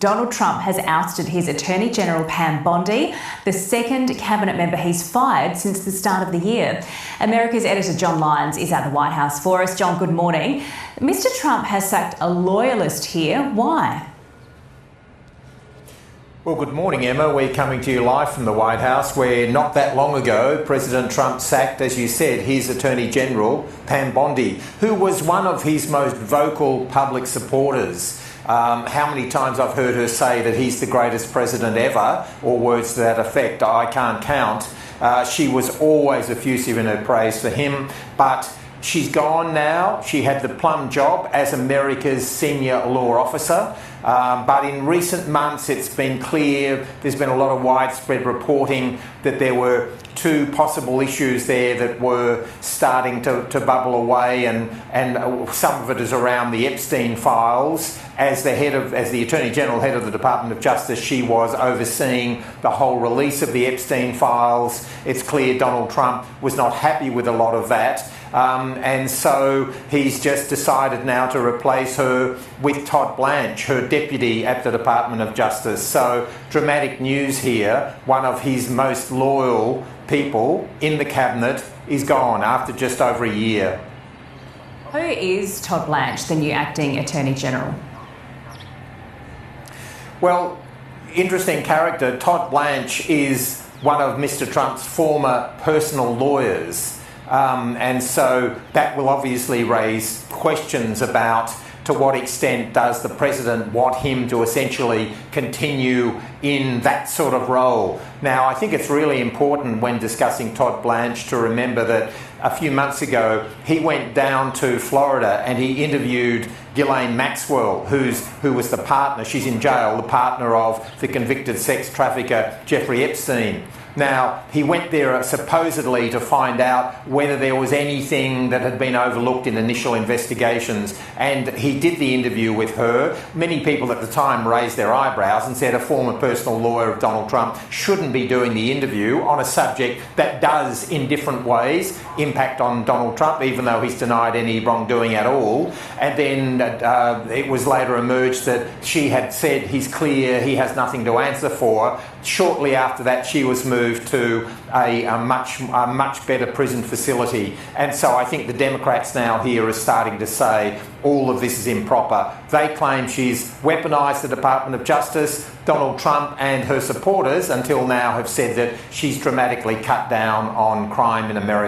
Donald Trump has ousted his Attorney-General Pam Bondi, the second cabinet member he's fired since the start of the year. America's editor John Lyons is at the White House for us. John, good morning. Mr. Trump has sacked a loyalist here. Why? Well, good morning, Emma. We're coming to you live from the White House, where not that long ago, President Trump sacked, as you said, his Attorney-General, Pam Bondi, who was one of his most vocal public supporters. How many times I've heard her say that he's the greatest president ever, or words to that effect, I can't count. She was always effusive in her praise for him, but she's gone now. She had the plum job as America's senior law officer. But in recent months, it's been clear, there's been a lot of widespread reporting that there were two possible issues there that were starting to bubble away, and some of it is around the Epstein files. As the Attorney General, head of the Department of Justice, she was overseeing the whole release of the Epstein files. It's clear Donald Trump was not happy with a lot of that. And so he's just decided now to replace her with Todd Blanche, her deputy at the Department of Justice. So dramatic news here. One of his most loyal people in the cabinet is gone after just over a year. Who is Todd Blanche, the new acting Attorney General? Well, interesting character. Todd Blanche is one of Mr. Trump's former personal lawyers. And so that will obviously raise questions about to what extent does the president want him to essentially continue in that sort of role. Now, I think it's really important when discussing Todd Blanche to remember that a few months ago he went down to Florida and he interviewed Ghislaine Maxwell, who was the partner, she's in jail, the partner of the convicted sex trafficker Jeffrey Epstein. Now, he went there supposedly to find out whether there was anything that had been overlooked in initial investigations, and he did the interview with her. Many people at the time raised their eyebrows and said a former personal lawyer of Donald Trump shouldn't be doing the interview on a subject that does, in different ways, impact on Donald Trump, even though he's denied any wrongdoing at all. And then it was later emerged that she had said he's clear, he has nothing to answer for. Shortly after that, she was moved to a much better prison facility. And so I think the Democrats now here are starting to say all of this is improper. They claim she's weaponised the Department of Justice. Donald Trump and her supporters until now have said that she's dramatically cut down on crime in America.